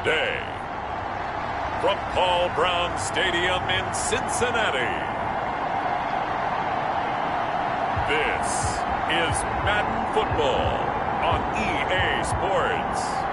today. From Paul Brown Stadium in Cincinnati, this is Madden Football on EA Sports.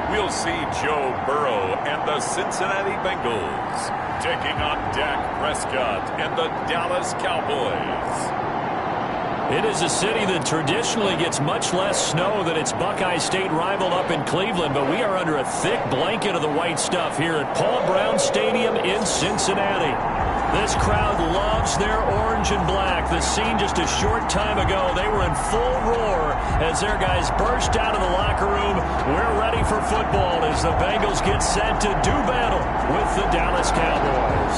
We'll see Joe Burrow and the Cincinnati Bengals taking on Dak Prescott and the Dallas Cowboys. It is a city that traditionally gets much less snow than its Buckeye State rival up in Cleveland, but we are under a thick blanket of the white stuff here at Paul Brown Stadium in Cincinnati. This crowd loves their orange and black. The scene just a short time ago, they were in full roar as their guys burst out of the locker room. We're ready for football as the Bengals get set to do battle with the Dallas Cowboys.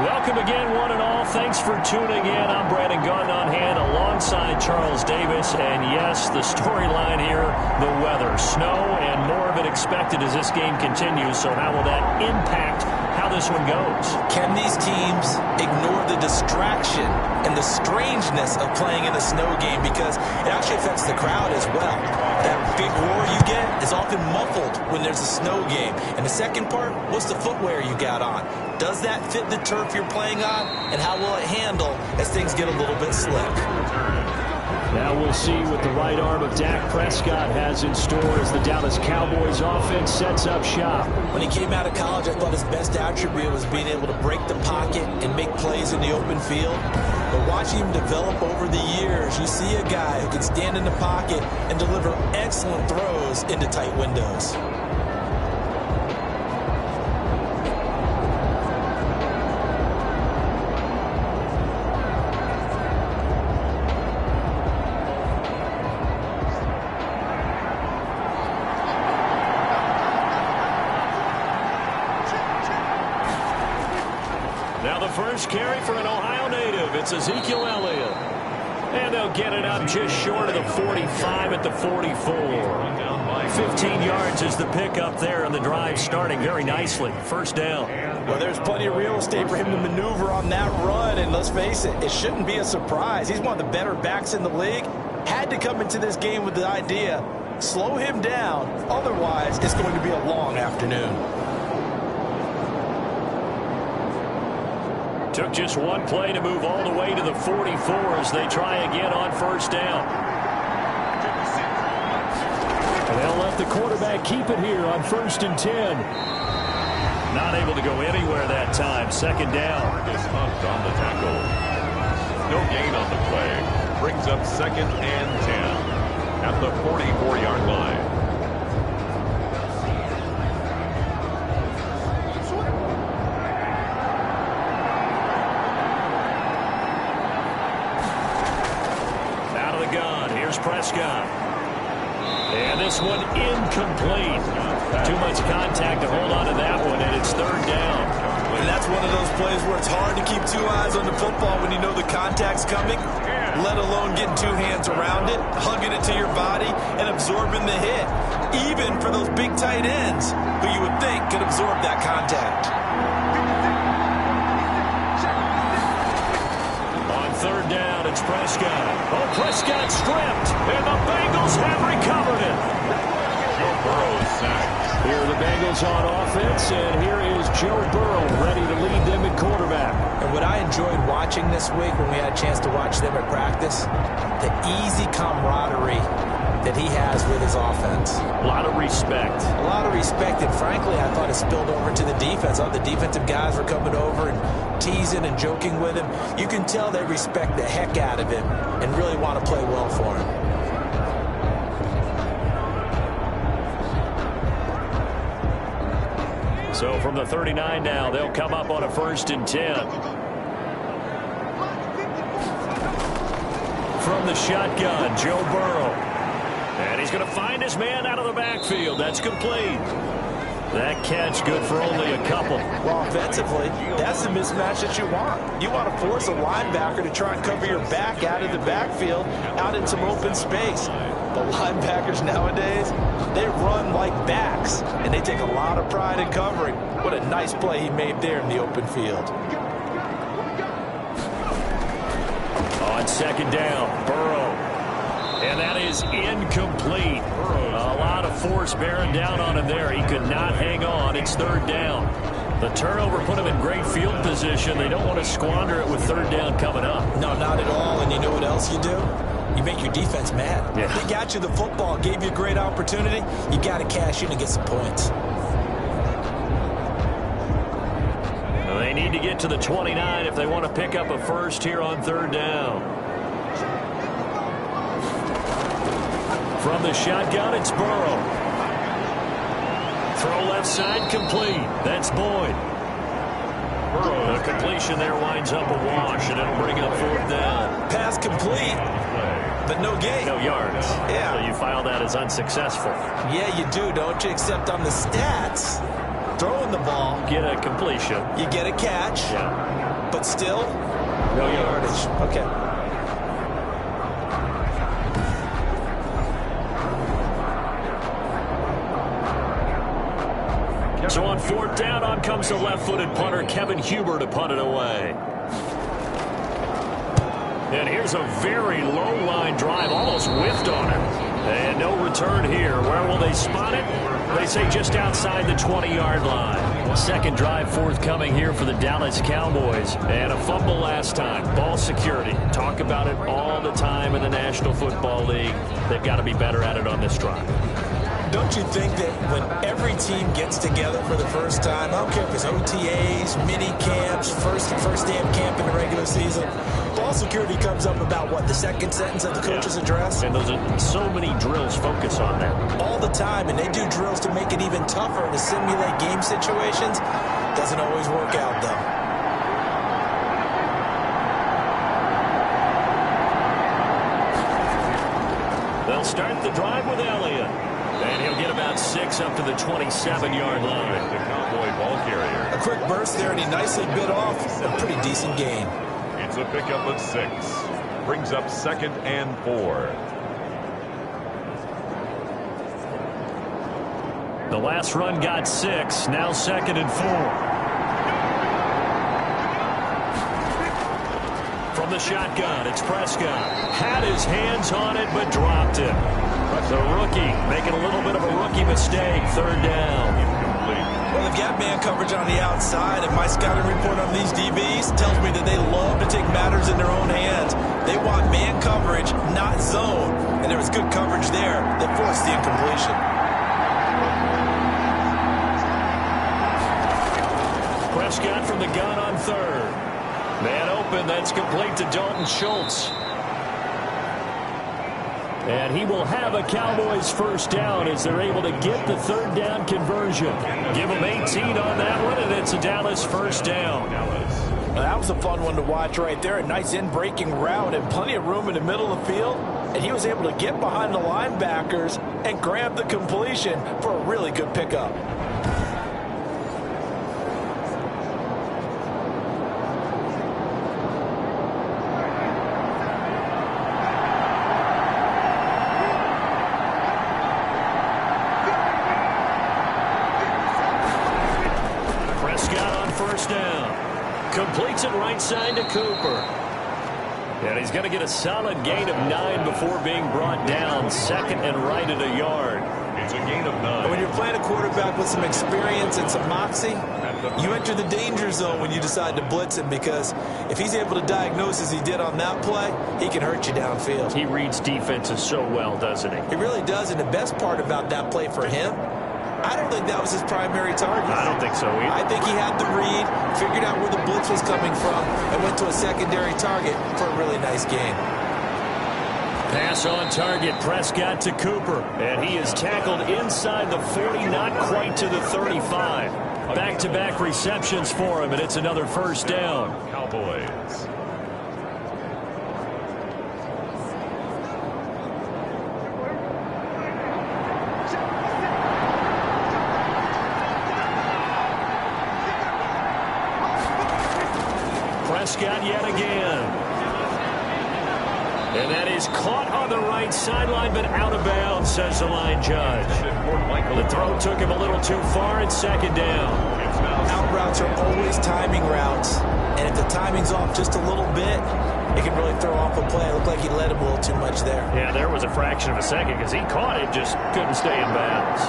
Welcome again, one and all. Thanks for tuning in. I'm Brandon Gunn on hand alongside Charles Davis. And yes, the storyline here, the weather. Snow and more of it expected as this game continues. So how will that impact how this one goes? Can these teams ignore the distraction and the strangeness of playing in a snow game? Because it actually affects the crowd as well. That big roar you get is often muffled when there's a snow game. And the second part, what's the footwear you got on? Does that fit the turf you're playing on? And how will it handle as things get a little bit slick? Now we'll see what the right arm of Dak Prescott has in store as the Dallas Cowboys offense sets up shop. When he came out of college, I thought his best attribute was being able to break the pocket and make plays in the open field. But watching him develop over the years, you see a guy who can stand in the pocket and deliver excellent throws into tight windows. Now the first carry for an Ohio native. It's Ezekiel Elliott. And they'll get it up just short of the 45 at the 44. 15 yards is the pickup there, and the drive starting very nicely. First down. Well, there's plenty of real estate for him to maneuver on that run, and let's face it, it shouldn't be a surprise. He's one of the better backs in the league. Had to come into this game with the idea, slow him down, otherwise it's going to be a long afternoon. Took just one play to move all the way to the 44 as they try again on first down. And they'll let the quarterback keep it here on 1st and 10. Not able to go anywhere that time. Second down. Marcus Hunt on the tackle. No gain on the play. Brings up 2nd and 10 at the 44-yard line. Prescott. And this one incomplete. Too much contact to hold on to that one, and it's 3rd down. And that's one of those plays where it's hard to keep 2 eyes on the football when you know the contact's coming, let alone getting 2 hands around it, hugging it to your body, and absorbing the hit. Even for those big tight ends who you would think could absorb that contact. On 3rd down, it's Prescott. Oh, Prescott stripped, and the Bengals have recovered it. Joe Burrow sacked. Here are the Bengals on offense, and here is Joe Burrow ready to lead them at quarterback. And what I enjoyed watching this week when we had a chance to watch them at practice, the easy camaraderie that he has with his offense. A lot of respect. A lot of respect, and frankly, I thought it spilled over to the defense. All the defensive guys were coming over and teasing and joking with him. You can tell they respect the heck out of him and really want to play well for him. So from the 39 now, they'll come up on a 1st and 10. From the shotgun, Joe Burrow. And he's going to find his man out of the backfield. That's complete. That catch good for only a couple. Well, offensively, that's the mismatch that you want. You want to force a linebacker to try and cover your back out of the backfield, out in some open space. But linebackers nowadays, they run like backs, and they take a lot of pride in covering. What a nice play he made there in the open field. On second down, Burrow. And that is incomplete. A lot of force bearing down on him there. He could not hang on. It's third down. The turnover put him in great field position. They don't want to squander it with third down coming up. No, not at all. And you know what else you do? You make your defense mad. Yeah. They got you the football, gave you a great opportunity. You got to cash in and get some points. Well, they need to get to the 29 if they want to pick up a first here on third down. From the shotgun, it's Burrow. Throw left side, complete. That's Boyd. Burrow, the completion there winds up a wash, and it'll bring up fourth down. Pass complete, but no gain. No yards. Yeah. So you file that as unsuccessful. Yeah, you do, don't you? Except on the stats, throwing the ball, Get a completion. you get a catch, Yeah. but still, no yardage. Okay. So on fourth down, on comes the left-footed punter, Kevin Huber, to punt it away. And here's a very low-line drive, almost whiffed on it. And no return here. Where will they spot it? They say just outside the 20-yard line. Second drive forthcoming here for the Dallas Cowboys. And a fumble last time. Ball security. Talk about it all the time in the National Football League. They've got to be better at it on this drive. Don't you think that when every team gets together for the first time, I don't care if it's OTAs, mini camps, first day of camp in the regular season, ball security comes up about, what, the second sentence of the coach's address? And those are so many drills focus on that. All the time, and they do drills to make it even tougher to simulate game situations. Doesn't always work out, though. They'll start the drive with Elliott. And he'll get about 6 up to the 27-yard line. The Cowboy ball carrier. A quick burst there, and he nicely bit off a pretty decent gain. It's a pickup of 6. Brings up 2nd and 4. The last run got 6. Now 2nd and 4. From the shotgun, it's Prescott. Had his hands on it, but dropped it. The rookie making a little bit of a rookie mistake. Third down. Well, they've got man coverage on the outside, and my scouting report on these DBs tells me that they love to take matters in their own hands. They want man coverage, not zone. And there was good coverage there that forced the incompletion. Prescott from the gun on third. Man open, that's complete to Dalton Schultz. And he will have a Cowboys first down as they're able to get the third down conversion. Give them 18 on that one, and it's a Dallas first down. Now, that was a fun one to watch right there. A nice in-breaking route and plenty of room in the middle of the field. And he was able to get behind the linebackers and grab the completion for a really good pickup. Completes it right side to Cooper. And he's going to get a solid gain of 9 before being brought down. 2nd and right at a yard. It's a gain of 9. When you're playing a quarterback with some experience and some moxie, you enter the danger zone when you decide to blitz him, because if he's able to diagnose as he did on that play, he can hurt you downfield. He reads defenses so well, doesn't he? He really does, and the best part about that play for him, I don't think that was his primary target. I don't think so either. I think he had the read, figured out where the blitz was coming from, and went to a secondary target for a really nice gain. Pass on target, Prescott to Cooper. And he is tackled inside the 40, not quite to the 35. Back-to-back receptions for him, and it's another first down. Cowboys. Prescott yet again. And that is caught on the right sideline, but out of bounds, says the line judge. The throw took him a little too far. It's second down. Out routes are always timing routes. And if the timing's off just a little bit, it can really throw off a play. It looked like he let him a little too much there. Yeah, there was a fraction of a second because he caught it, just couldn't stay in bounds.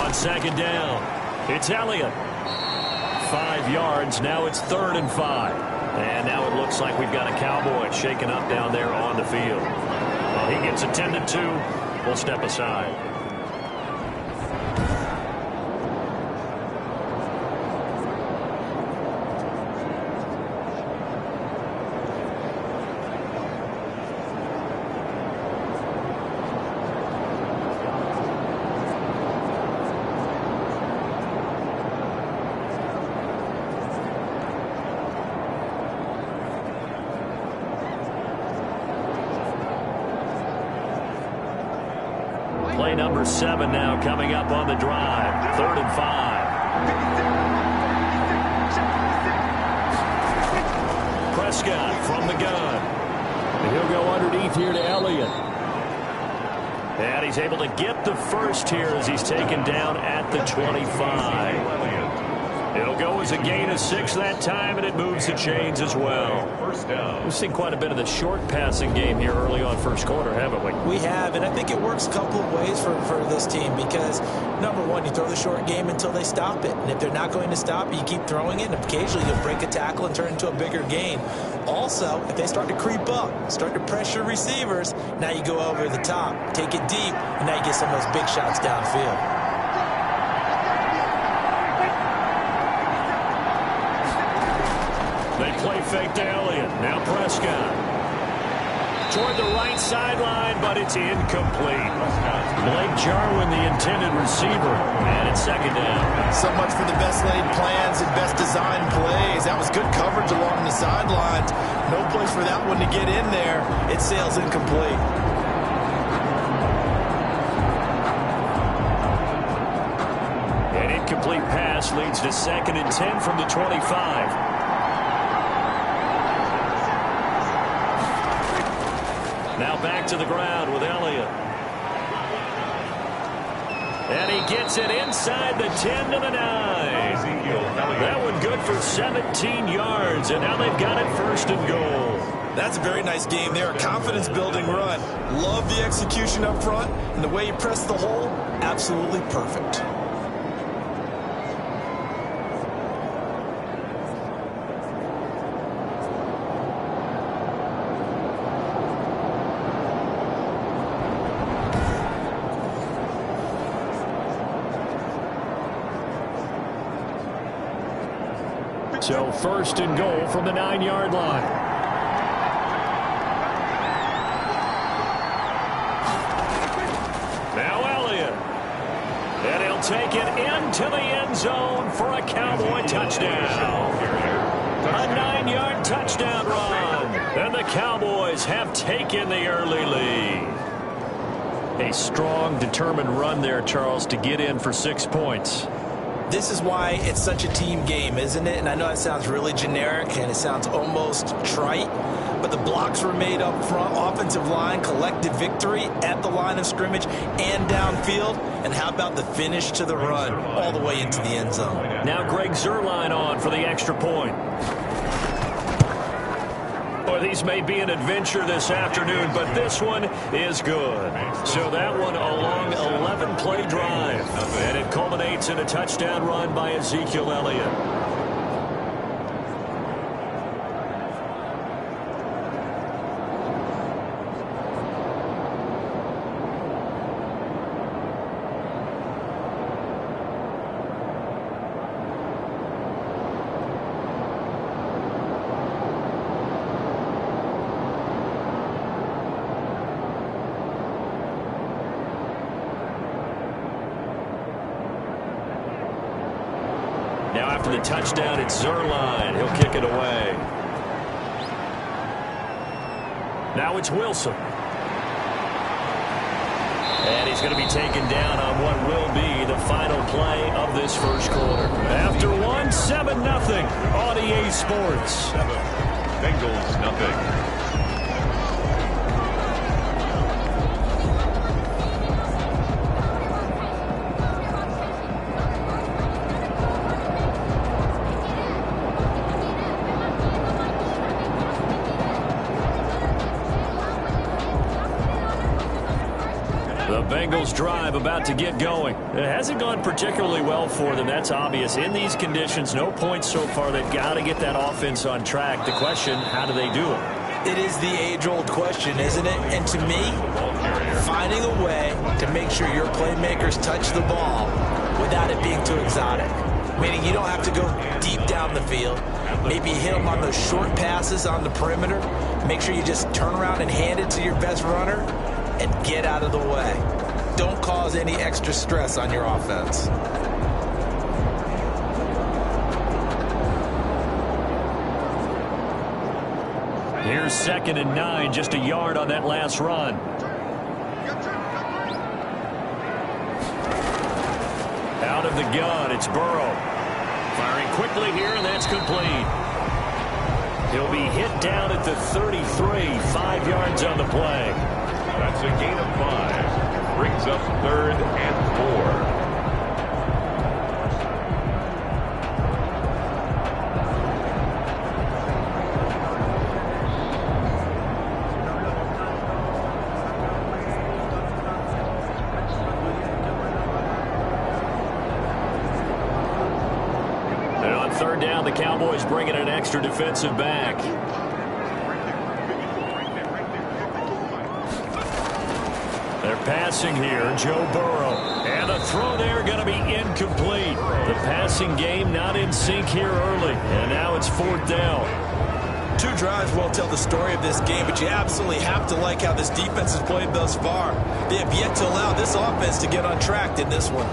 On second down, it's Elliott. 5 yards. Now it's 3rd and 5. And now it looks like we've got a Cowboy shaken up down there on the field. Well, he gets attended to. We'll step aside. Play number 7 now coming up on the drive. 3rd and 5. Prescott from the gun. And he'll go underneath here to Elliott. And he's able to get the first here as he's taken down at the 25. It'll go as a gain of 6 that time, and it moves the chains as well. We've seen quite a bit of the short passing game here early on first quarter, haven't we? We have, and I think it works a couple of ways for this team because, number one, you throw the short game until they stop it. And if they're not going to stop it, you keep throwing it, and occasionally you'll break a tackle and turn it into a bigger gain. Also, if they start to creep up, start to pressure receivers, now you go over the top, take it deep, and now you get some of those big shots downfield. They play fake to Elliott. Now Prescott. Toward the right sideline, but it's incomplete. Blake Jarwin, the intended receiver, and it's second down. So much for the best laid plans and best designed plays. That was good coverage along the sidelines. No place for that one to get in there. It sails incomplete. An incomplete pass leads to 2nd and 10 from the 25. Now back to the ground with Elliott. And he gets it inside the 10 to the 9. That one good for 17 yards, and now they've got it 1st and goal. That's a very nice game there. A confidence-building run. Love the execution up front, and the way you press the hole, absolutely perfect. So 1st and goal from the 9-yard line. Now Elliott. And he'll take it into the end zone for a Cowboy touchdown. A 9-yard touchdown run. And the Cowboys have taken the early lead. A strong, determined run there, Charles, to get in for 6 points. This is why it's such a team game, isn't it? And I know it sounds really generic and it sounds almost trite, but the blocks were made up front, offensive line, collected victory at the line of scrimmage and downfield. And how about the finish to the run all the way into the end zone? Now Greg Zuerlein on for the extra point. Boy, these may be an adventure this afternoon, but this one is good. So that one a long 11-play drive. And it culminates in a touchdown run by Ezekiel Elliott. Now after the touchdown, it's Zuerlein. He'll kick it away. Now it's Wilson. And he's going to be taken down on what will be the final play of this first quarter. After one, 7-0 on EA Sports. 7, Bengals nothing. The Bengals drive about to get going. It hasn't gone particularly well for them. That's obvious. In these conditions, no points so far. They've got to get that offense on track. The question, how do they do it? It is the age-old question, isn't it? And to me, finding a way to make sure your playmakers touch the ball without it being too exotic. Meaning you don't have to go deep down the field. Maybe hit them on those short passes on the perimeter. Make sure you just turn around and hand it to your best runner and get out of the way. Don't cause any extra stress on your offense. Here's 2nd and 9, just a yard on that last run. Out of the gun, it's Burrow. Firing quickly here, and that's complete. He'll be hit down at the 33, 5 yards on the play. That's a gain of 5. Brings up 3rd and 4. And on 3rd down, the Cowboys bringing an extra defensive back. They're passing here, Joe Burrow. And the throw there going to be incomplete. The passing game not in sync here early. And now it's 4th down. 2 drives won't tell the story of this game, but you absolutely have to like how this defense has played thus far. They have yet to allow this offense to get on track in this one.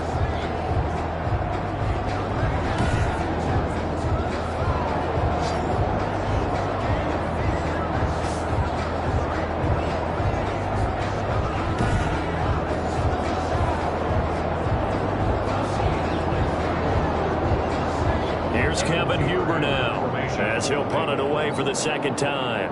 As he'll punt it away for the 2nd time.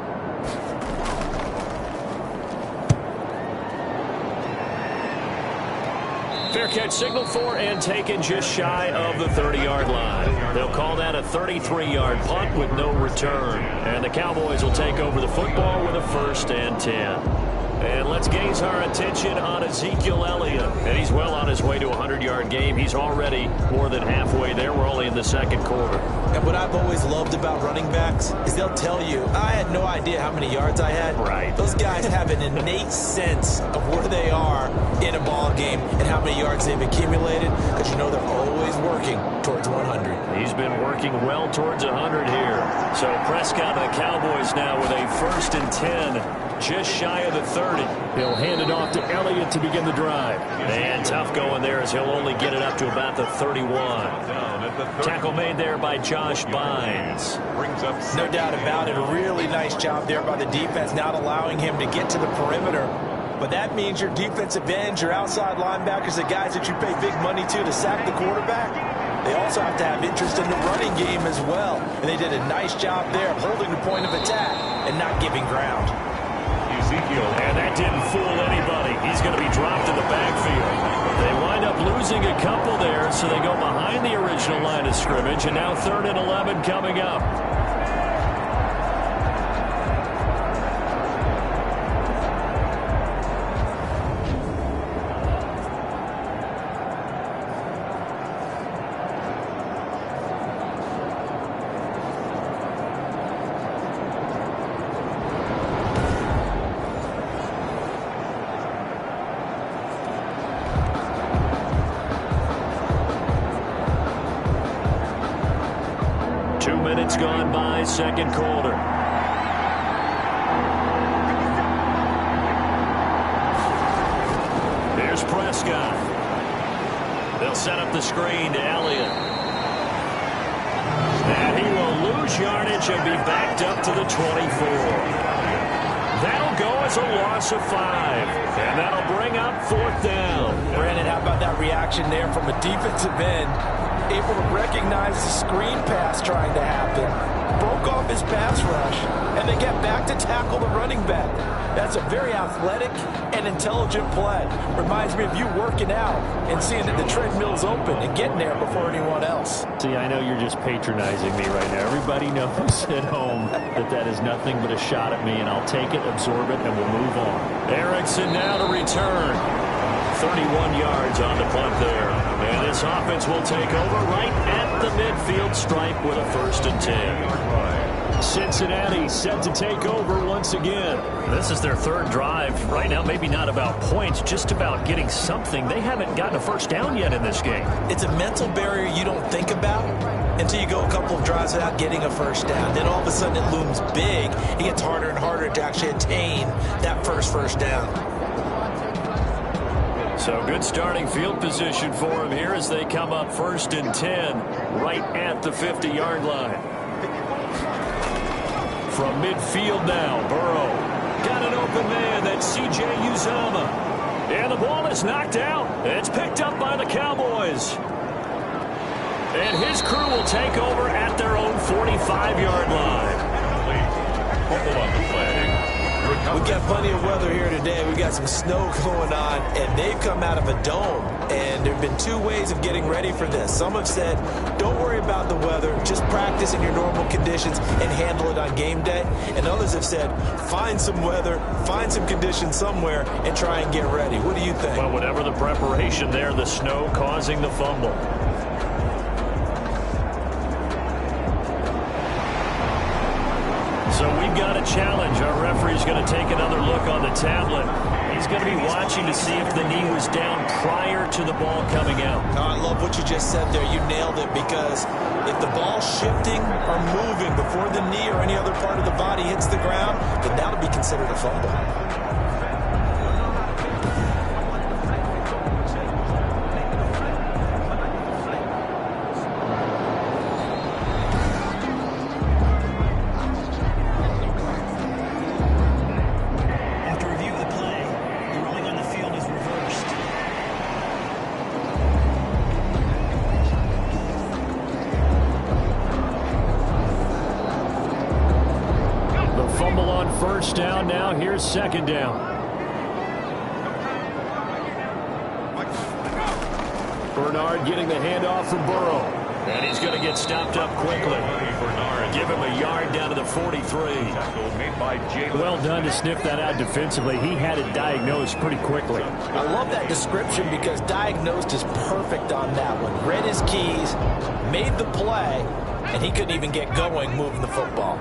Fair catch signal for and taken just shy of the 30-yard line. They'll call that a 33-yard punt with no return. And the Cowboys will take over the football with a 1st and 10. And let's gaze our attention on Ezekiel Elliott. And he's well on his way to a 100-yard game. He's already more than halfway there. We're only in the 2nd quarter. And what I've always loved about running backs is they'll tell you, I had no idea how many yards I had. Right. Those guys have an innate sense of where they are in a ball game and how many yards they've accumulated, because you know they're always working towards 100. He's been working well towards 100 here. So Prescott and the Cowboys now with a 1st and 10. Just shy of the 30. He'll hand it off to Elliott to begin the drive. And tough going there as he'll only get it up to about the 31. Tackle made there by Josh Bynes. No doubt about it. A really nice job there by the defense, not allowing him to get to the perimeter. But that means your defensive ends, your outside linebackers, the guys that you pay big money to sack the quarterback, they also have to have interest in the running game as well. And they did a nice job there of holding the point of attack and not giving ground. And that didn't fool anybody. He's going to be dropped in the backfield. They wind up losing a couple there, so they go behind the original line of scrimmage, and now 3rd and 11 coming up. Gone by, 2nd quarter. Here's Prescott. They'll set up the screen to Elliott. And he will lose yardage and be backed up to the 24. That'll go as a loss of 5. And that'll bring up 4th down. Brandon, how about that reaction there from a defensive end? Able to recognize the screen pass trying to happen. Broke off his pass rush. And they get back to tackle the running back. That's a very athletic and intelligent play. Reminds me of you working out and seeing that the treadmill's open and getting there before anyone else. See, I know you're just patronizing me right now. Everybody knows at home that is nothing but a shot at me, and I'll take it, absorb it, and we'll move on. Erickson now to return. 31 yards on the punt there. And this offense will take over right at the midfield stripe with a 1st and 10. Cincinnati set to take over once again. This is their 3rd drive. Right now, maybe not about points, just about getting something. They haven't gotten a 1st down yet in this game. It's a mental barrier you don't think about until you go a couple of drives without getting a 1st down. Then all of a sudden it looms big. It gets harder and harder to actually attain that first down. So good starting field position for them here as they come up 1st and 10 right at the 50-yard line. From midfield now, Burrow. Got an open man, that's C.J. Uzomah. And the ball is knocked out. It's picked up by the Cowboys. And his crew will take over at their own 45-yard line. Fumble on the flag. We've got plenty of weather here today. We've got some snow going on, and they've come out of a dome. And there have been 2 ways of getting ready for this. Some have said, don't worry about the weather. Just practice in your normal conditions and handle it on game day. And others have said, find some weather, find some conditions somewhere, and try and get ready. What do you think? Well, whatever the preparation there, the snow causing the fumble. So we've got a challenge. Our referee's going to take another look on the tablet. He's going to be watching to see if the knee was down prior to the ball coming out. Oh, I love what you just said there. You nailed it, because if the ball's shifting or moving before the knee or any other part of the body hits the ground, then that'll be considered a fumble. First down now. Here's 2nd down. Bernard getting the handoff from Burrow. And he's going to get stopped up quickly. Bernard give him a yard down to the 43. Well done to sniff that out defensively. He had it diagnosed pretty quickly. I love that description, because diagnosed is perfect on that one. Read his keys, made the play, and he couldn't even get going moving the football.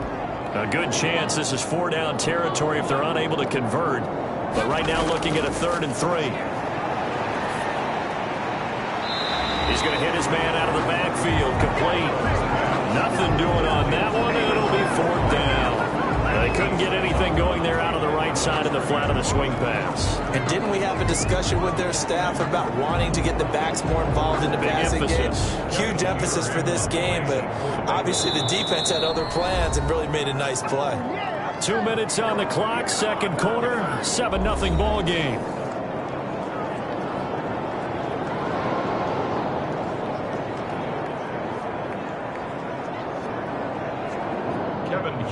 A good chance this is 4-down territory if they're unable to convert. But right now looking at a 3rd and 3. He's going to hit his man out of the backfield. Complete. Nothing doing on that one, and it'll be 4th down. They couldn't get anything going there out of the right side of the flat of the swing pass. And didn't we have a discussion with their staff about wanting to get the backs more involved in the passing game? Huge emphasis for this game, but obviously the defense had other plans and really made a nice play. 2 minutes on the clock, 2nd quarter, 7-0 ball game.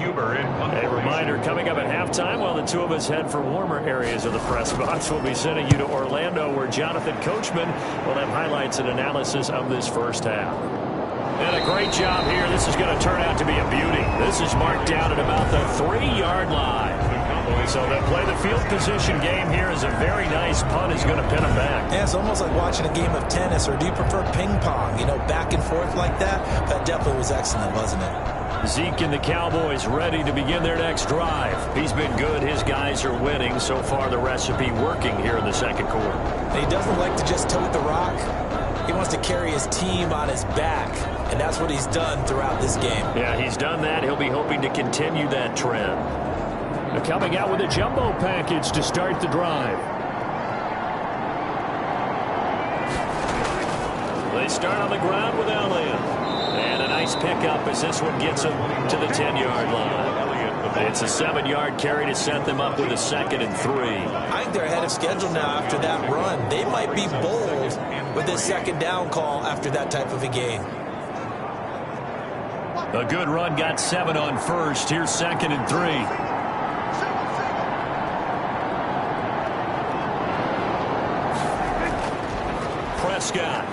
A reminder, coming up at halftime, while the 2 of us head for warmer areas of the press box, we'll be sending you to Orlando, where Jonathan Coachman will have highlights and analysis of this 1st half. And a great job here. This is going to turn out to be a beauty. This is marked down at about the 3-yard line. So they'll play the field position game here as a very nice punt is going to pin them back. Yeah, it's almost like watching a game of tennis, or do you prefer ping pong? You know, back and forth like that? That definitely was excellent, wasn't it? Zeke and the Cowboys ready to begin their next drive. He's been good. His guys are winning. So far, the recipe working here in the 2nd quarter. And he doesn't like to just tote the rock. He wants to carry his team on his back, and that's what he's done throughout this game. Yeah, he's done that. He'll be hoping to continue that trend. They're coming out with a jumbo package to start the drive. They start on the ground with Elliott. And a nice pickup as this one gets him to the 10-yard line. It's a 7-yard carry to set them up with a 2nd and 3. I think they're ahead of schedule now after that run. They might be bold with this 2nd down call after that type of a game. A good run got 7 on 1st. Here's 2nd and 3. Prescott.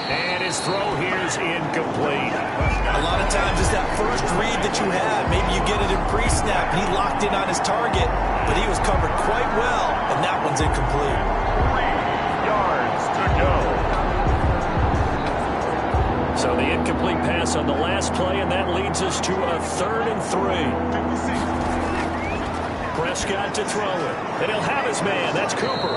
And his throw here's incomplete. A lot of times it's that first read that you have. Maybe you get it in pre-snap, and he locked in on his target, but he was covered quite well, and that one's incomplete. 3 yards to go. So the incomplete pass on the last play, and that leads us to a 3rd and 3. Prescott to throw it, and he'll have his man. That's Cooper.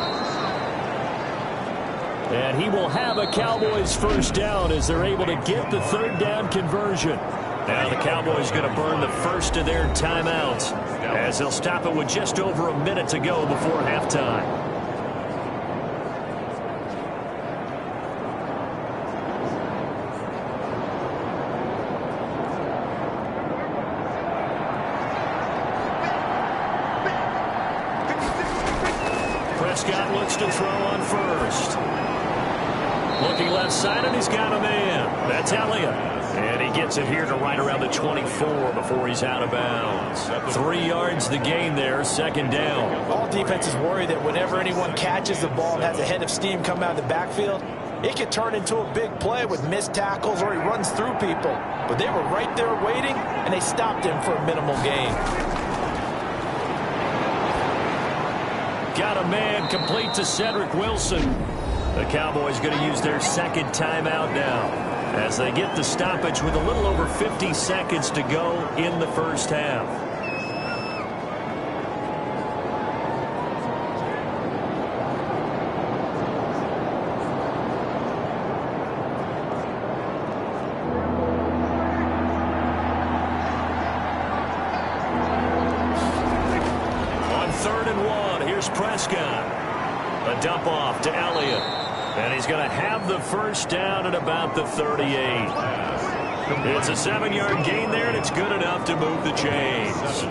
And he will have a Cowboys first down as they're able to get the 3rd down conversion. Now the Cowboys going to burn the first of their timeouts as they'll stop it with just over a minute to go before halftime. Prescott looks to throw on first. Looking left side, and he's got a man. That's Elliott. And he gets it here to right around the 24 before he's out of bounds. 3 yards the gain there, 2nd down. All defenses worry that whenever anyone catches the ball and has a head of steam come out of the backfield, it could turn into a big play with missed tackles or he runs through people. But they were right there waiting, and they stopped him for a minimal gain. Got a man complete to Cedric Wilson. The Cowboys going to use their 2nd timeout now as they get the stoppage with a little over 50 seconds to go in the first half. On 3rd and 1, here's Prescott. A dump off to Elliott. And he's going to have the first down at about the 38. It's a 7-yard gain there, and it's good enough to move the chains.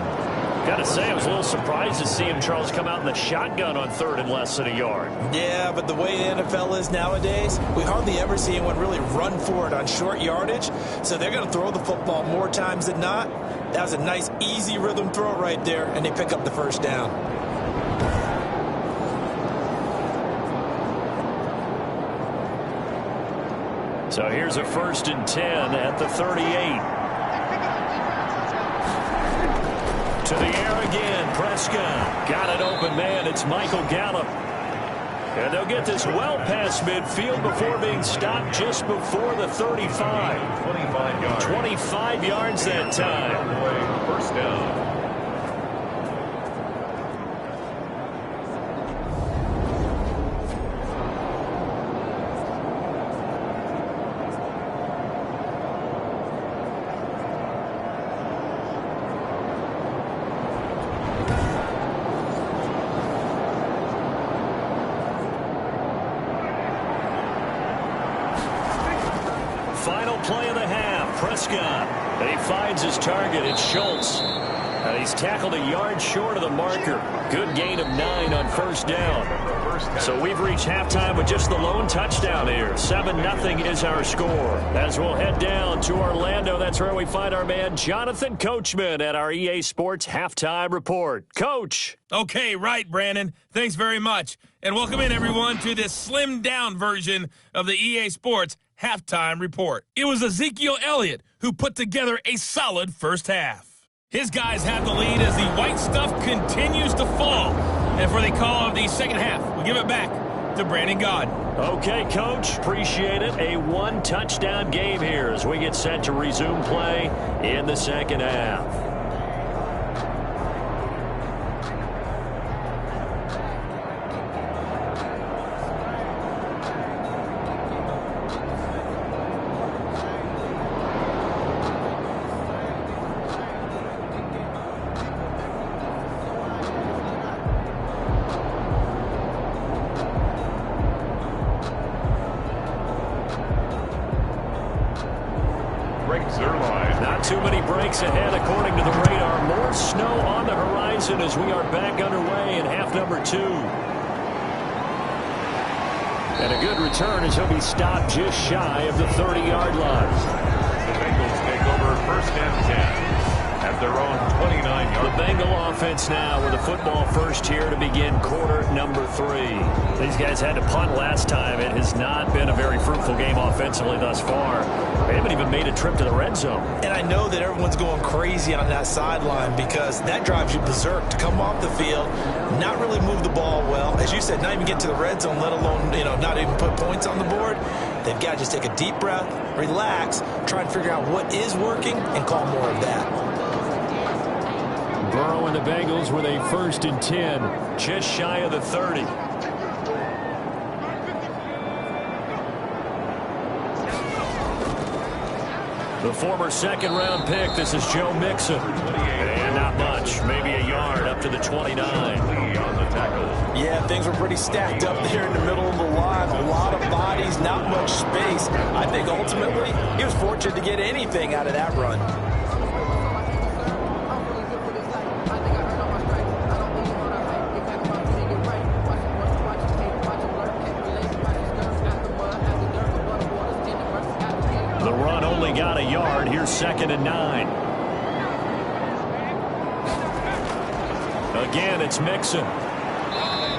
Got to say, I was a little surprised to see him, Charles, come out in the shotgun on 3rd and less than a yard. Yeah, but the way the NFL is nowadays, we hardly ever see anyone really run for it on short yardage. So they're going to throw the football more times than not. That was a nice, easy rhythm throw right there, and they pick up the first down. So here's a 1st and 10 at the 38. To the air again, Prescott. Got an open man, it's Michael Gallup. And they'll get this well past midfield before being stopped just before the 35. 25 yards. 25 yards that time. First down. Final play of the half. Prescott. And he finds his target. It's Schultz. And he's tackled a yard short of the marker. Good gain of 9 on first down. So we've reached halftime with just the lone touchdown here. 7-0 is our score. As we'll head down to Orlando, that's where we find our man Jonathan Coachman at our EA Sports Halftime Report. Coach. Okay, right, Brandon. Thanks very much. And welcome in, everyone, to this slimmed-down version of the EA Sports Halftime Report. It was Ezekiel Elliott who put together a solid first half. His guys have the lead as the white stuff continues to fall. And for the call of the second half, we give it back to Brandon Gaudin. Okay, Coach. Appreciate it. A 1-touchdown game here as we get set to resume play in the second half. too many breaks ahead according to the radar. More snow on the horizon as we are back underway in half number 2. And a good return as he'll be stopped just shy of the 30-yard line. The Bengals take over 1st and 10 at their own 29-yard. The Bengal offense now with a football first here to begin quarter number 3. These guys had to punt last time. It has not been a very fruitful game offensively thus far. They haven't even made a trip to the red zone. And I know that everyone's going crazy on that sideline because that drives you berserk to come off the field, not really move the ball well. As you said, not even get to the red zone, let alone, not even put points on the board. They've got to just take a deep breath, relax, try and figure out what is working, and call more of that. Burrow and the Bengals with a 1st and 10, just shy of the 30. The former 2nd-round pick, this is Joe Mixon. And not much, maybe a yard up to the 29. On the tackle. Yeah, things were pretty stacked up there in the middle of the line. A lot of bodies, not much space. I think ultimately he was fortunate to get anything out of that run. The run only got a yard. Here's 2nd and 9. Again, it's Mixon.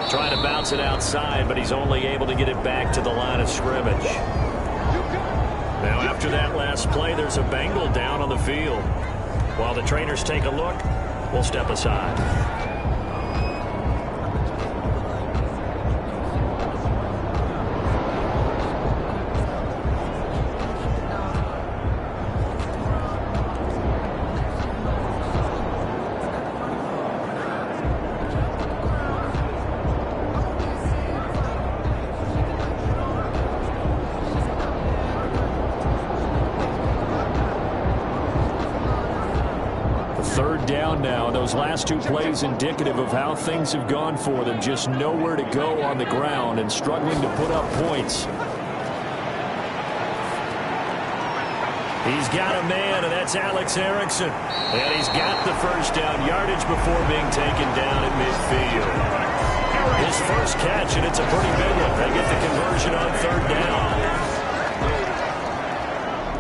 Trying to bounce it outside, but he's only able to get it back to the line of scrimmage. Now, after that last play, there's a Bengal down on the field. While the trainers take a look, we'll step aside. Now, those last 2 plays indicative of how things have gone for them. Just nowhere to go on the ground and struggling to put up points. He's got a man, and that's Alex Erickson. And he's got the 1st down yardage before being taken down at midfield. His first catch, and it's a pretty big one. They get the conversion on 3rd down.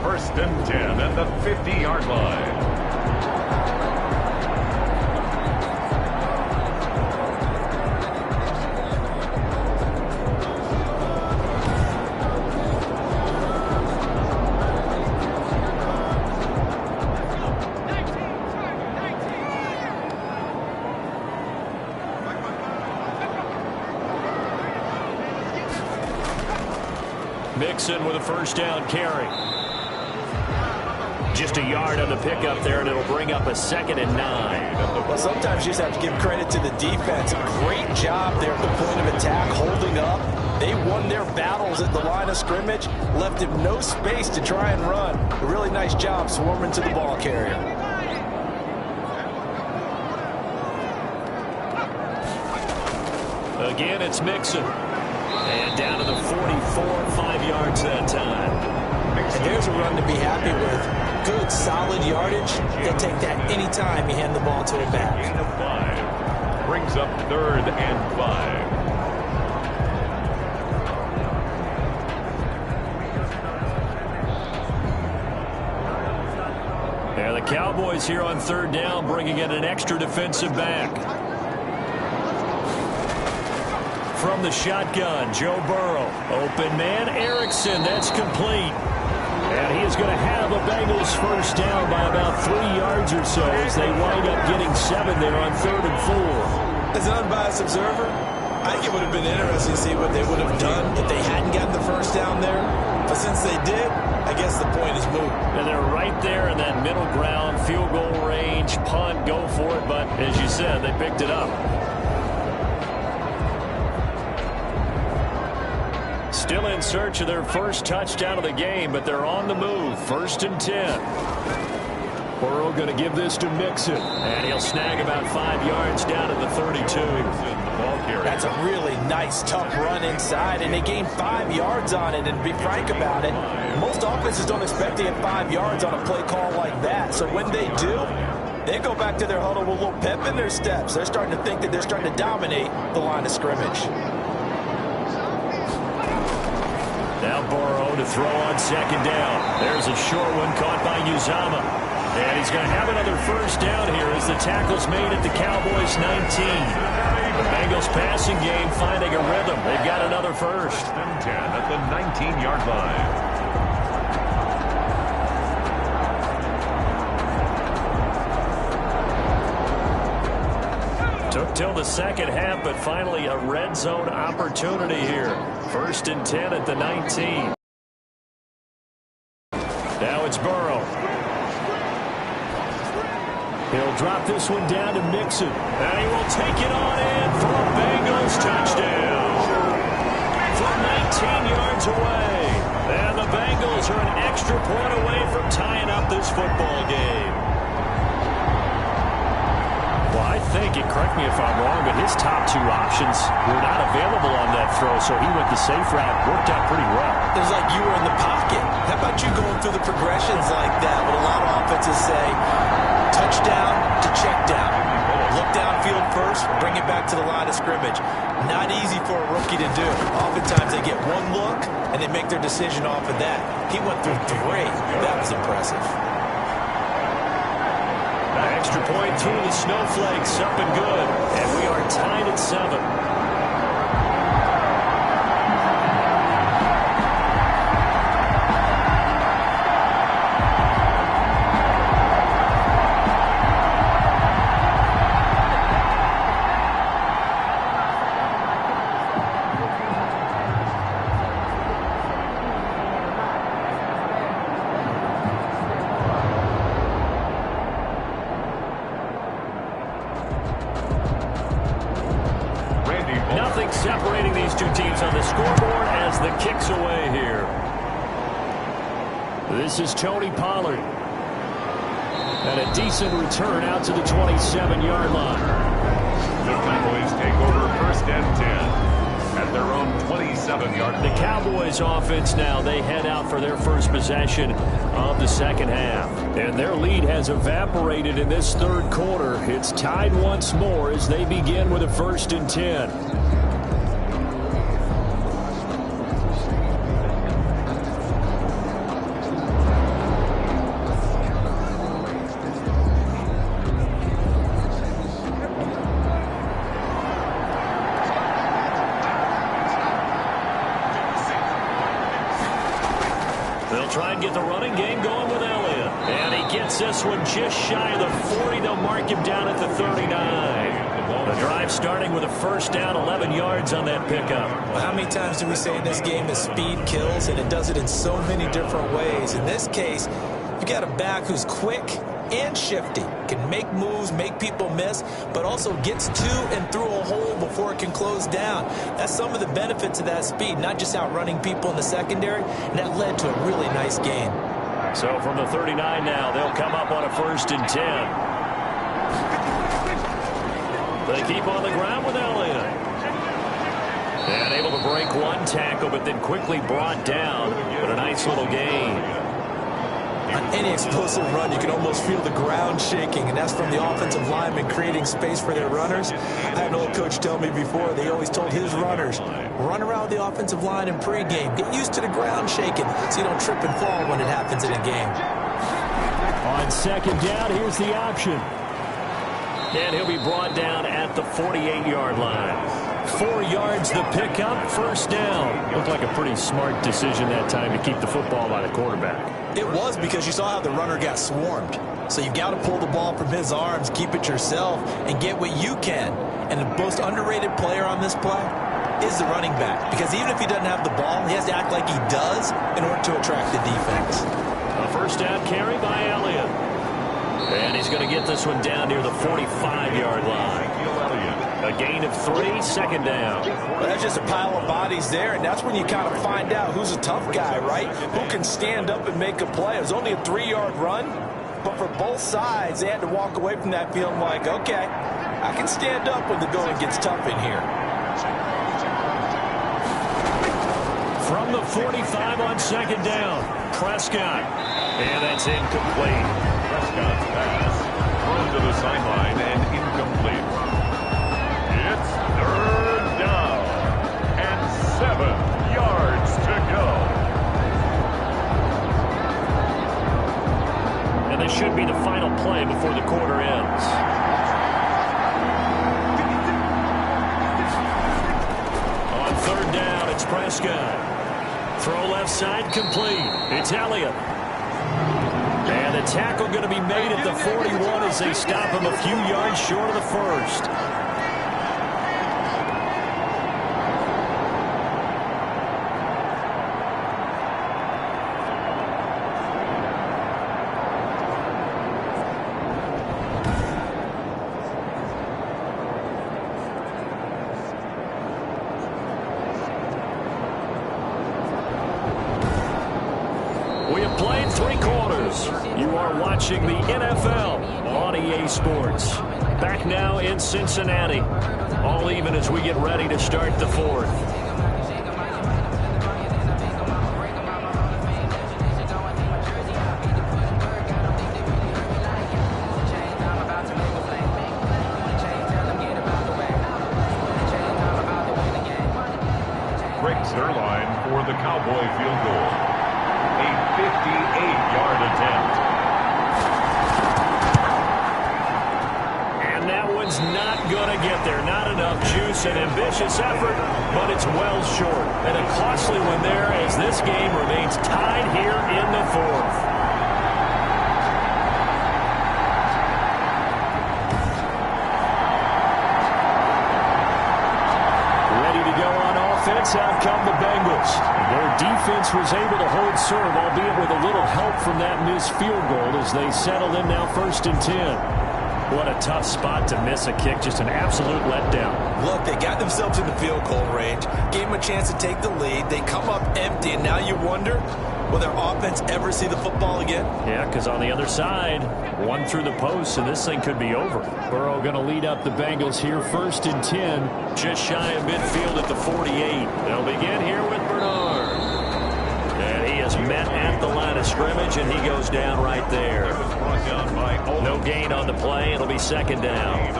1st and 10 at the 50-yard line. Mixon with a 1st down carry. Just a yard on the pickup there, and it'll bring up a 2nd and 9. Well, sometimes you just have to give credit to the defense. Great job there at the point of attack, holding up. They won their battles at the line of scrimmage, left him no space to try and run. A really nice job swarming to the ball carrier. Again, it's Mixon. And down to the 44, 5 yards that time. And there's a run to be happy with. Good, solid yardage. They'll take that any time you hand the ball to the back. Gain of 5. Brings up 3rd and 5. Yeah, the Cowboys here on 3rd down, bringing in an extra defensive back. From the shotgun, Joe Burrow. Open man, Erickson. That's complete. And he is going to have a Bengals 1st down by about 3 yards or so as they wind up getting 7 there on 3rd and 4. As an unbiased observer, I think it would have been interesting to see what they would have done if they hadn't gotten the 1st down there. But since they did, I guess the point is moot. And they're right there in that middle ground, field goal range, punt, go for it. But as you said, they picked it up. Still in search of their 1st touchdown of the game, but they're on the move. 1st and 10. Burrow going to give this to Mixon. And he'll snag about 5 yards down at the 32. That's a really nice, tough run inside, and they gained 5 yards on it. And to be frank about it, most offenses don't expect to get 5 yards on a play call like that. So when they do, they go back to their huddle with a little pep in their steps. They're starting to think that they're starting to dominate the line of scrimmage. Now Burrow to throw on second down. There's a short one caught by Uzama. And he's going to have another first down here as the tackle's made at the Cowboys 19. The Bengals passing game finding a rhythm. They've got another first. 10 at the 19-yard line. Took till the second half, but finally a red zone opportunity here. 1st and 10 at the 19. Now it's Burrow. He'll drop this one down to Mixon. And he will take it on in for a Bengals touchdown. From 19 yards away. And the Bengals are an extra point away from tying up this football game. Well, I think, and correct me if I'm wrong, but his top 2 options were not available on that throw, so he went the safe route. Worked out pretty well. It was like you were in the pocket. How about you going through the progressions like that? What a lot of offenses say, touchdown to check down. Look downfield first, bring it back to the line of scrimmage. Not easy for a rookie to do. Oftentimes they get one look, and they make their decision off of that. He went through 3. That was impressive. Extra point through the snowflakes, up and good. And we are tied at 7. Nothing separating these two teams on the scoreboard as the kick's away here. This is Tony Pollard. And a decent return out to the 27-yard line. The Cowboys take over 1st and 10 at their own 27-yard line. The Cowboys offense now, they head out for their first possession of the second half. And their lead has evaporated in this 3rd quarter. It's tied once more as they begin with a 1st and 10. They'll try and get the running game going with Elliott. And he gets this one just shy of the 40. They'll mark him down at the 39. The drive starting with a first down, 11 yards on that pickup. Well, how many times do we say in this game that speed kills, and it does it in so many different ways? In this case, you got a back who's quick and shifty, can make moves, make people miss, but also gets to and through a hole before it can close down. That's some of the benefits of that speed, not just outrunning people in the secondary, and that led to a really nice gain. So from the 39 now, they'll come up on a 1st and 10. They keep on the ground with Elliott. And able to break one tackle, but then quickly brought down. But a nice little gain. On any explosive run, you can almost feel the ground shaking, and that's from the offensive linemen creating space for their runners. I had an old coach tell me before, they always told his runners, run around the offensive line in pregame. Get used to the ground shaking so you don't trip and fall when it happens in a game. On second down, here's the option. And he'll be brought down at the 48-yard line. 4 yards the pickup, first down. Looked like a pretty smart decision that time to keep the football by the quarterback. It was, because you saw how the runner got swarmed. So you've got to pull the ball from his arms, keep it yourself, and get what you can. And the most underrated player on this play is the running back. Because even if he doesn't have the ball, he has to act like he does in order to attract the defense. A first down carry by Elliott. And he's going to get this one down near the 45-yard line. A gain of 3, second down. Well, that's just a pile of bodies there, and that's when you kind of find out who's a tough guy, right? Who can stand up and make a play. It was only a 3-yard run, But for both sides, they had to walk away from that feeling like, okay, I can stand up when the going gets tough in here. From the 45 on second down, Prescott. And that's incomplete. Prescott's pass thrown to the sideline and incomplete. It's third down and 7 yards to go. And this should be the final play before the quarter ends. On third down, it's Prescott. Throw left side complete. It's Elliott. And the tackle going to be made at the 41 as they stop him a few yards short of the first. We have played 3 quarters. You are watching the NFL on EA Sports. Back now in Cincinnati. All even as we get ready to start the 4th. Greg Zerline for the Cowboy field goal. A 58-yard attempt. And that one's not going to get there. Not enough juice. An ambitious effort, but it's well short. And a costly one there as this game remains tied here in the 4th. Ready to go on offense. Out come the Bengals. Their defense was able to hold serve, albeit with a little help from that missed field goal as they settled in now 1st and 10. What a tough spot to miss a kick. Just an absolute letdown. Look, they got themselves in the field goal range, gave them a chance to take the lead. They come up empty, and now you wonder, will their offense ever see the football again? Yeah, because on the other side, one through the post, and this thing could be over. Burrow going to lead up the Bengals here 1st and 10. Just shy of midfield at the 48. They'll begin here with Bernard. And he is met at the line of scrimmage, and he goes down right there. No gain on the play. It'll be 2nd down.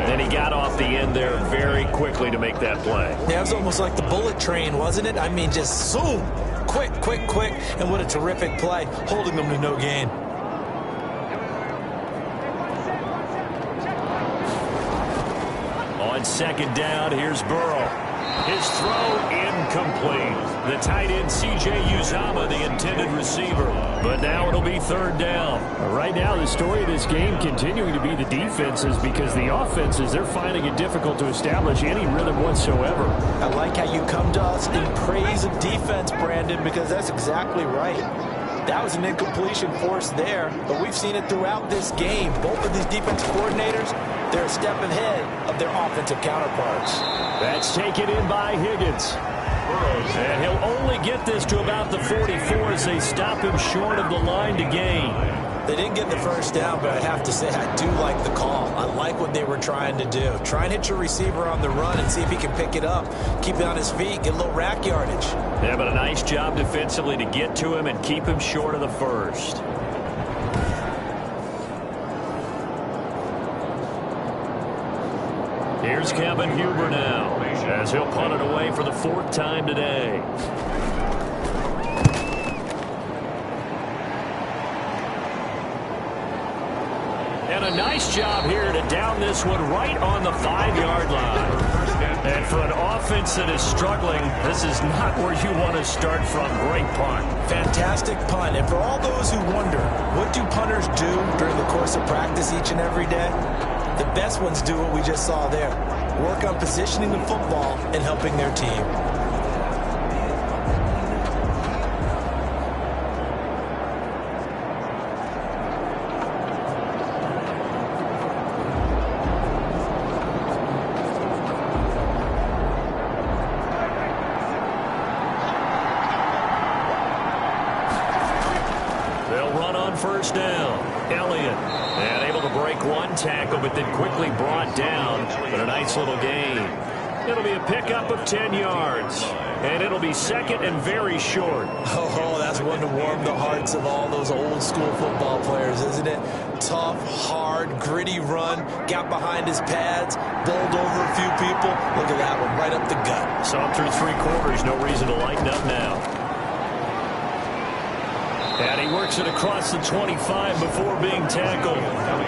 Then he got off the end there very quickly to make that play. Yeah, it was almost like the bullet train, wasn't it? I mean, just zoom. Quick, quick, quick. And what a terrific play, holding them to no gain. On 2nd down, here's Burrow. His throw incomplete. The tight end C.J. Uzomah, the intended receiver. But now it'll be 3rd down. Right now, the story of this game continuing to be the defenses, because the offenses, they're finding it difficult to establish any rhythm whatsoever. I like how you come to us in praise of defense, Brandon, because that's exactly right. That was an incompletion forced there, but we've seen it throughout this game. Both of these defense coordinators, they're a step ahead of their offensive counterparts. That's taken in by Higgins. And he'll only get this to about the 44 as they stop him short of the line to gain. They didn't get the 1st down, but I have to say I do like the call. I like what they were trying to do. Try and hit your receiver on the run and see if he can pick it up. Keep it on his feet, get a little rack yardage. Yeah, but a nice job defensively to get to him and keep him short of the 1st. Here's Kevin Huber now, as he'll punt it away for the 4th time today. And a nice job here to down this one right on the 5-yard line. And for an offense that is struggling, this is not where you want to start from. Great punt. Fantastic punt. And for all those who wonder, what do punters do during the course of practice each and every day? The best ones do what we just saw there. Work on positioning the football and helping their team. They'll run on 1st down. Elliott. And able to break one tackle, but then quickly brought down. But a nice little gain. It'll be a pickup of 10 yards. And it'll be second and very short. Oh, that's one to warm the hearts of all those old school football players, isn't it? Tough, hard, gritty run. Got behind his pads. Bowled over a few people. Look at that one, right up the gut. Saw him through 3 quarters. No reason to lighten up now. And he works it across the 25 before being tackled.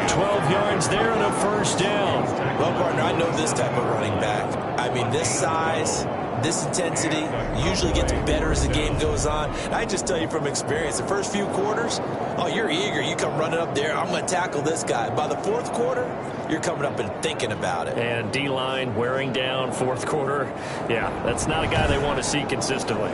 12 yards there and a first down. Well, partner, I know this type of running back. I mean, this size, this intensity usually gets better as the game goes on. And I just tell you from experience, the first few quarters, oh, you're eager. You come running up there. I'm going to tackle this guy. By the fourth quarter, you're coming up and thinking about it. And D-line wearing down fourth quarter. Yeah, that's not a guy they want to see consistently.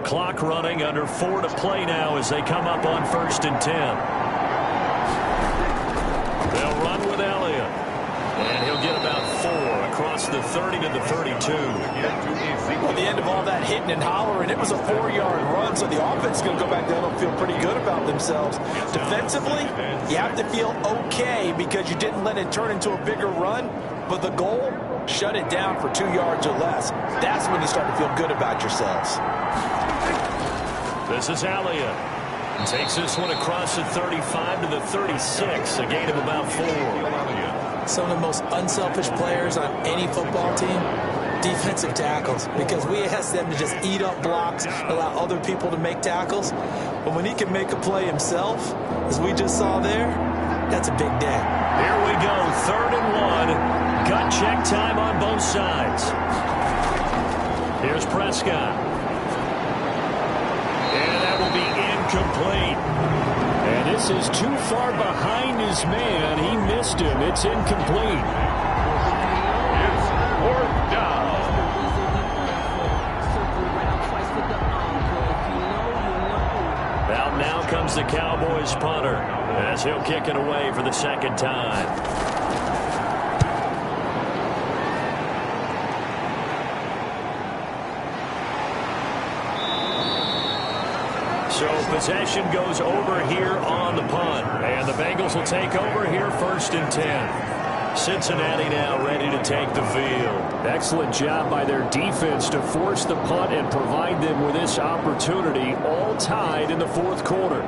Clock running, under 4 to play now as they come up on 1st and 10. They'll run with Elliott. And he'll get about 4 across the 30 to the 32. At the end of all that hitting and hollering, it was a 4-yard run, so the offense is going to go back down and feel pretty good about themselves. Defensively, you have to feel okay because you didn't let it turn into a bigger run, but the goal, shut it down for 2 yards or less. That's when you start to feel good about yourselves. This is Elliott. Takes this one across the 35 to the 36, a gain of about 4. Some of the most unselfish players on any football team, defensive tackles, because we ask them to just eat up blocks, allow other people to make tackles. But when he can make a play himself, as we just saw there, that's a big day. Here we go, 3rd and 1. Gut check time on both sides. Here's Prescott. And that will be incomplete. And this is too far behind his man. He missed him. It's incomplete. It's 4th down. Out now comes the Cowboys punter as he'll kick it away for the 2nd time. So possession goes over here on the punt. And the Bengals will take over here 1st and 10. Cincinnati now ready to take the field. Excellent job by their defense to force the punt and provide them with this opportunity, all tied in the 4th quarter.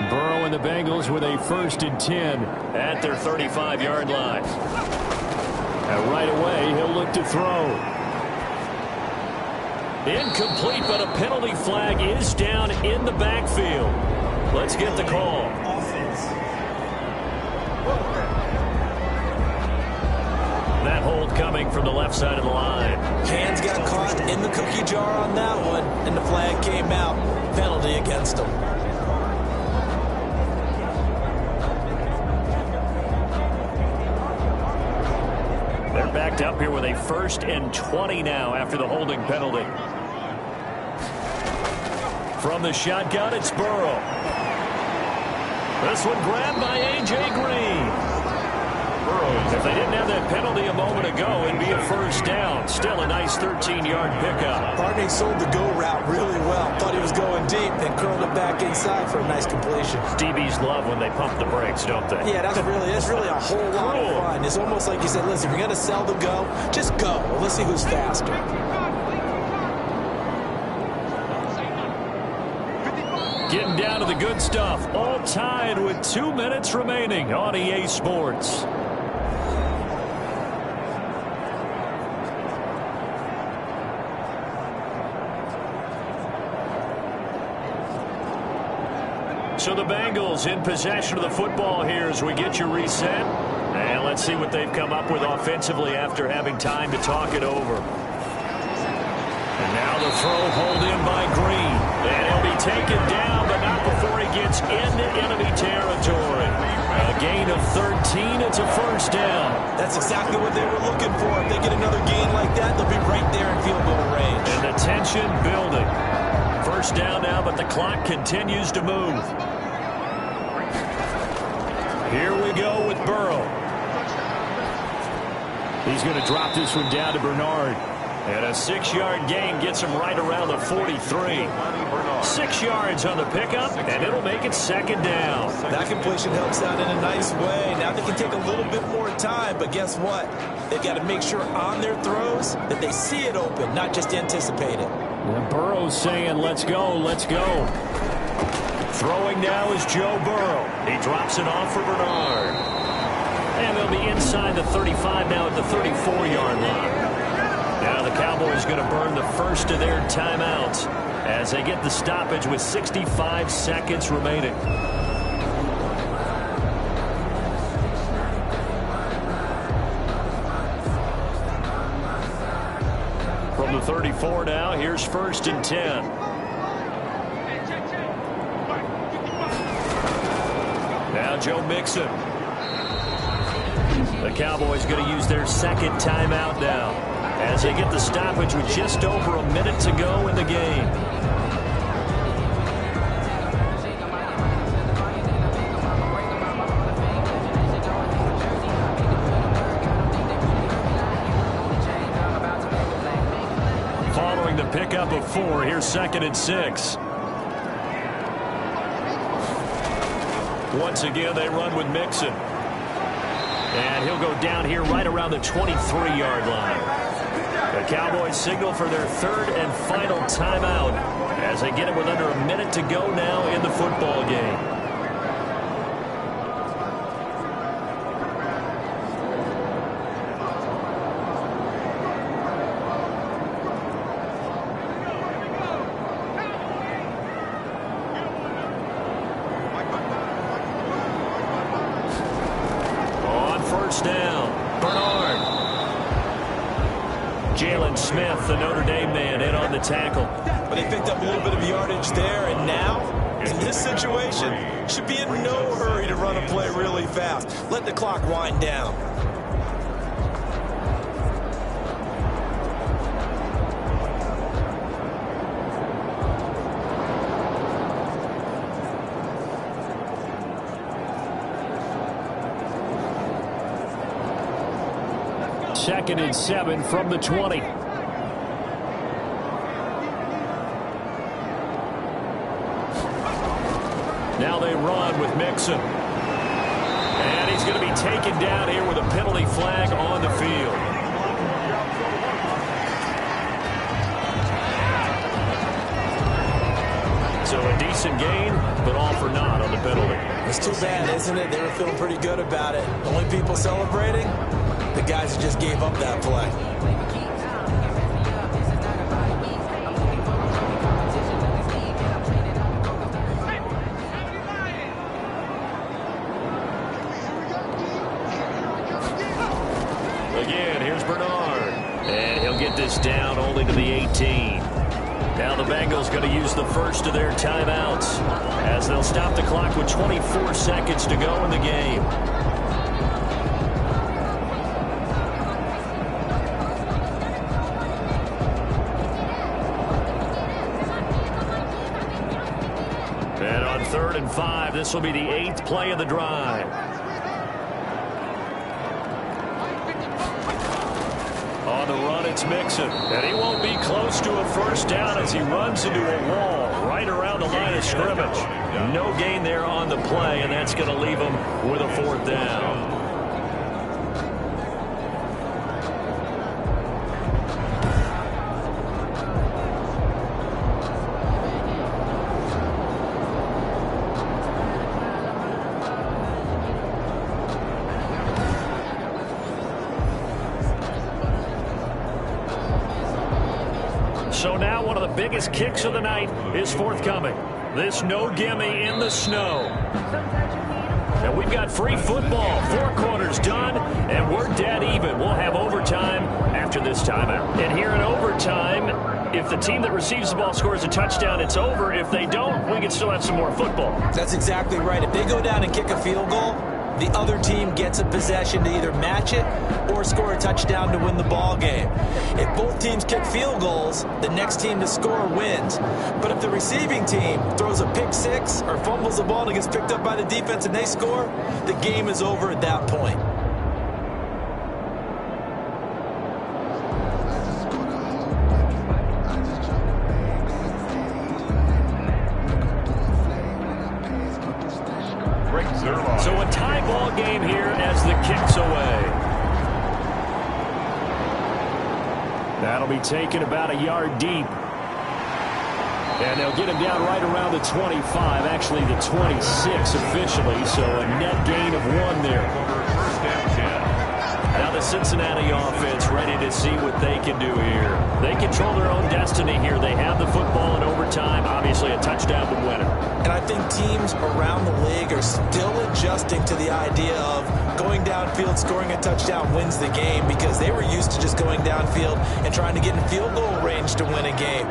Burrow and the Bengals with a 1st and 10 at their 35-yard line. And right away, he'll look to throw. Incomplete, but a penalty flag is down in the backfield. Let's get the call. That hold coming from the left side of the line. Hands got caught in the cookie jar on that one, and the flag came out. Penalty against him. Backed up here with a 1st and 20 now after the holding penalty. From the shotgun, it's Burrow. This one grabbed by A.J. Green. If they didn't have that penalty a moment ago, it'd be a 1st down. Still a nice 13-yard pickup. Partner sold the go route really well. Thought he was going deep, then curled it back inside for a nice completion. DBs love when they pump the brakes, don't they? Yeah, that's really a whole lot of fun. It's almost like you said, listen, if you're going to sell the go, just go. Well, let's see who's faster. Getting down to the good stuff. All tied with 2 minutes remaining on EA Sports. So the Bengals in possession of the football here as we get you reset. And let's see what they've come up with offensively after having time to talk it over. And now the throw pulled in by Green. And he'll be taken down, but not before he gets into enemy territory. A gain of 13. It's a 1st down. That's exactly what they were looking for. If they get another gain like that, they'll be right there in field goal range. And the tension building. 1st first down now, but the clock continues to move. Here we go with Burrow. He's going to drop this one down to Bernard. And a 6-yard gain gets him right around the 43. 6 yards on the pickup, and it'll make it second down. That completion helps out in a nice way. Now they can take a little bit more time, but guess what? They've got to make sure on their throws that they see it open, not just anticipate it. And Burrow's saying, let's go, let's go. Throwing now is Joe Burrow. He drops it off for Bernard. And they'll be inside the 35 now at the 34-yard line. Now the Cowboys going to burn the first of their timeouts as they get the stoppage with 65 seconds remaining. From the 34 now, here's 1st and 10. Now Joe Mixon. The Cowboys going to use their second timeout now as they get the stoppage with just over a minute to go in the game. Following the pickup of 4, here's 2nd and 6. Once again, they run with Mixon. And he'll go down here right around the 23-yard line. The Cowboys signal for their 3rd and final timeout as they get it with under a minute to go now in the football game. On 1st down, Bernard. Jalen Smith, the Notre Dame man, in on the tackle. But they picked up a little bit of yardage there, and now, in this situation, should be in no hurry to run a play really fast. Let the clock wind down. Second and 7 from the 20. Now they run with Mixon. And he's going to be taken down here with a penalty flag on the field. So a decent gain, but all for naught on the penalty. It's too bad, isn't it? They were feeling pretty good about it. Only people celebrating? The guys who just gave up that play. Again, here's Bernard. And he'll get this down only to the 18. Now the Bengals going to use the first of their timeouts as they'll stop the clock with 24 seconds to go in the game. And on 3rd and 5, this will be the 8th play of the drive. On the run, it's Mixon. And he won't be close to a first down as he runs into a wall right around the line of scrimmage. No gain there on the play, and that's going to leave him with a 4th down. So now one of the biggest kicks of the night is forthcoming. This no gimme in the snow. And we've got free football. 4 quarters done, and we're dead even. We'll have overtime after this timeout. And here in overtime, if the team that receives the ball scores a touchdown, it's over. If they don't, we can still have some more football. That's exactly right. If they go down and kick a field goal, the other team gets a possession to either match it or score a touchdown to win the ball game. If both teams kick field goals, the next team to score wins. But if the receiving team throws a pick six or fumbles the ball and it gets picked up by the defense and they score, the game is over at that point. So a tie ball game here as the kick's away. That'll be taken about a yard deep. And they'll get him down right around the 25, actually the 26 officially, so a net gain of 1 there. Now the Cincinnati offense ready to see what they can do here. They control their own destiny here. They have the football in overtime. Obviously a touchdown would win it. And I think teams around the league are still adjusting to the idea of going downfield, scoring a touchdown wins the game, because they were used to just going downfield and trying to get in field goal range to win a game.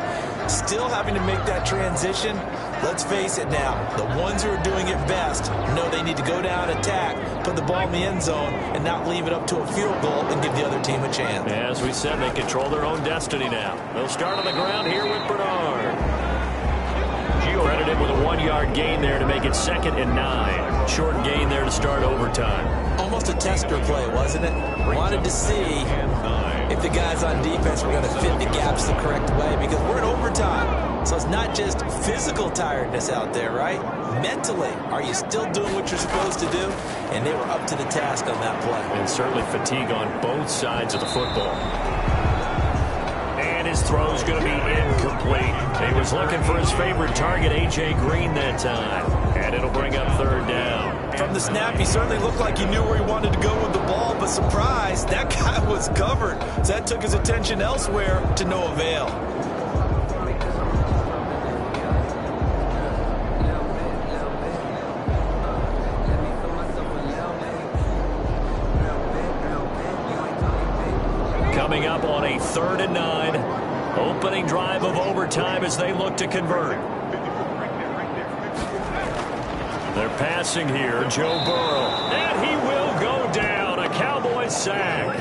Still having to make that transition. Let's face it now, the ones who are doing it best know they need to go down, attack, put the ball in the end zone, and not leave it up to a field goal and give the other team a chance. As we said, they control their own destiny now. They'll start on the ground here with Bernard. Credited with a 1-yard gain there to make it 2nd and 9. Short gain there to start overtime. Almost a tester play, wasn't it? Wanted to see if the guys on defense were going to fit the gaps the correct way, because we're in overtime. So it's not just physical tiredness out there, right? Mentally, are you still doing what you're supposed to do? And they were up to the task on that play. And certainly fatigue on both sides of the football. And his throw's going to be incomplete. He was looking for his favorite target, A.J. Green, that time. And it'll bring up 3rd down. From the snap, he certainly looked like he knew where he wanted to go with the ball, but surprise, that guy was covered. So that took his attention elsewhere to no avail. Coming up on a 3rd and 9. Opening drive of overtime as they look to convert. They're passing here. Joe Burrow. And he will go down. A Cowboys sack.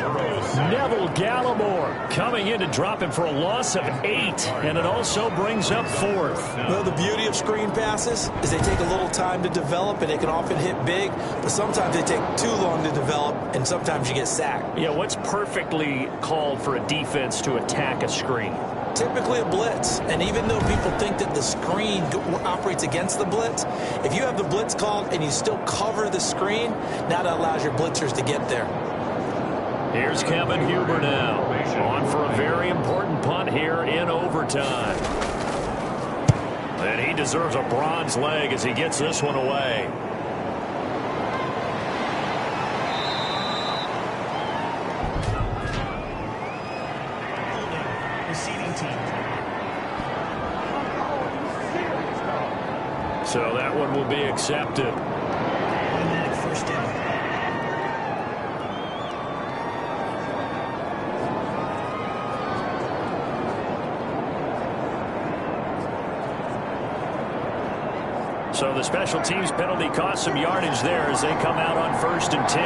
Neville Gallimore coming in to drop him for a loss of 8. And it also brings up 4th. Well, the beauty of screen passes is they take a little time to develop, and they can often hit big. But sometimes they take too long to develop, and sometimes you get sacked. Yeah, what's perfectly called for a defense to attack a screen? Typically a blitz. And even though people think that the screen operates against the blitz, if you have the blitz called and you still cover the screen, now that allows your blitzers to get there. Here's Kevin Huber now, on for a very important punt here in overtime. And he deserves a bronze leg as he gets this one away. So that one will be accepted. First down. So the special teams penalty cost some yardage there as they come out on 1st and 10.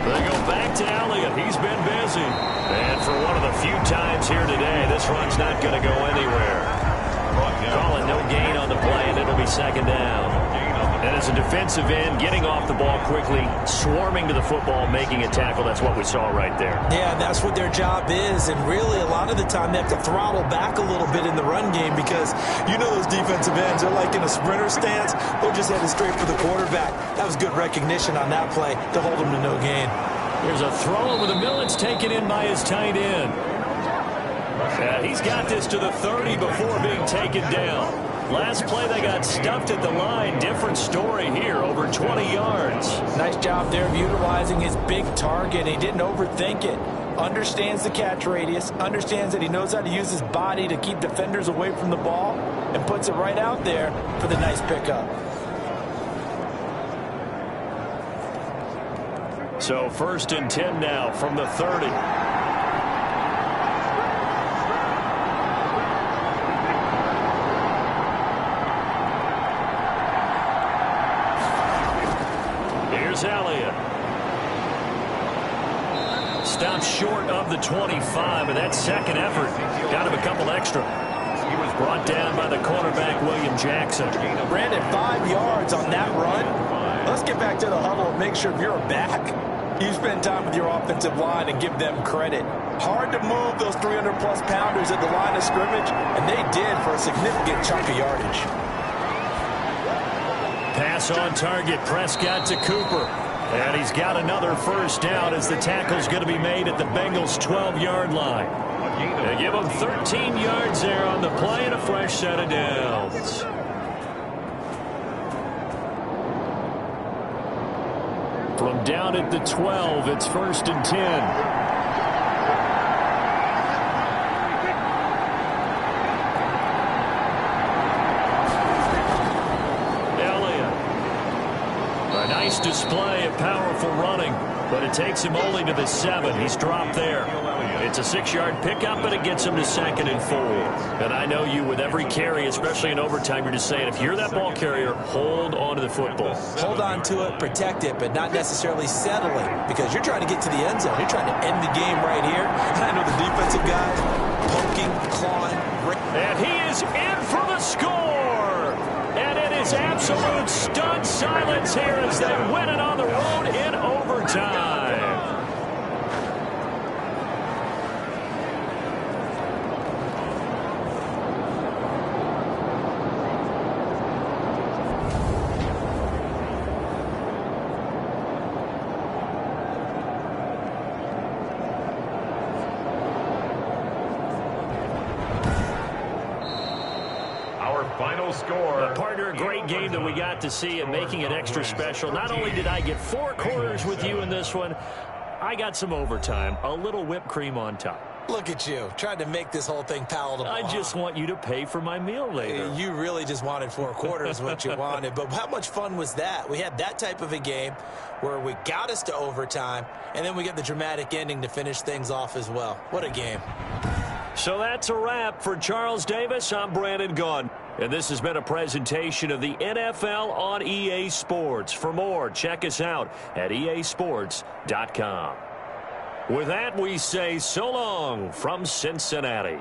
They go back to Elliott. He's been busy. And for one of the few times here today, this run's not going to go anywhere. Call it no gain on the play, and it'll be 2nd down. And as a defensive end, getting off the ball quickly, swarming to the football, making a tackle, that's what we saw right there. Yeah, that's what their job is. And really, a lot of the time, they have to throttle back a little bit in the run game, because you know those defensive ends are like in a sprinter stance. They're just headed straight for the quarterback. That was good recognition on that play to hold them to no gain. There's a throw over the middle. It's taken in by his tight end. He's got this to the 30 before being taken down. Last play, they got stuffed at the line. Different story here, over 20 yards. Nice job there of utilizing his big target. He didn't overthink it. Understands the catch radius. Understands that he knows how to use his body to keep defenders away from the ball. And puts it right out there for the nice pickup. So 1st and 10 now from the 30. Here's Elliott. Stopped short of the 25, and that second effort got him a couple extra. He was brought down by the cornerback, William Jackson. Brandon, 5 yards on that run. Let's get back to the huddle and make sure if you're back, you spend time with your offensive line and give them credit. Hard to move those 300-plus pounders at the line of scrimmage, and they did for a significant chunk of yardage. Pass on target, Prescott to Cooper. And he's got another first down as the tackle's going to be made at the Bengals' 12-yard line. They give him 13 yards there on the play and a fresh set of downs. From down at the 12, it's 1st and 10. Nice display of powerful running, but it takes him only to the 7. He's dropped there. It's a 6-yard pickup, but it gets him to 2nd and 4. And I know you, with every carry, especially in overtime, you're just saying, if you're that ball carrier, hold on to the football. Hold on to it, protect it, but not necessarily settle it, because you're trying to get to the end zone. You're trying to end the game right here. And I know the defensive guys poking, clawing. And he is in for the score. And it is absolute stunned silence here as they win it on the road in overtime. Final score. Partner, a great game that we got to see and making it extra special. Not only did I get 4 quarters with you in this one, I got some overtime, a little whipped cream on top. Look at you, trying to make this whole thing palatable. I just want you to pay for my meal later. You really just wanted 4 quarters what you wanted, but how much fun was that? We had that type of a game where we got us to overtime, and then we get the dramatic ending to finish things off as well. What a game. So that's a wrap. For Charles Davis, I'm Brandon Gaudin. And this has been a presentation of the NFL on EA Sports. For more, check us out at easports.com. With that, we say so long from Cincinnati.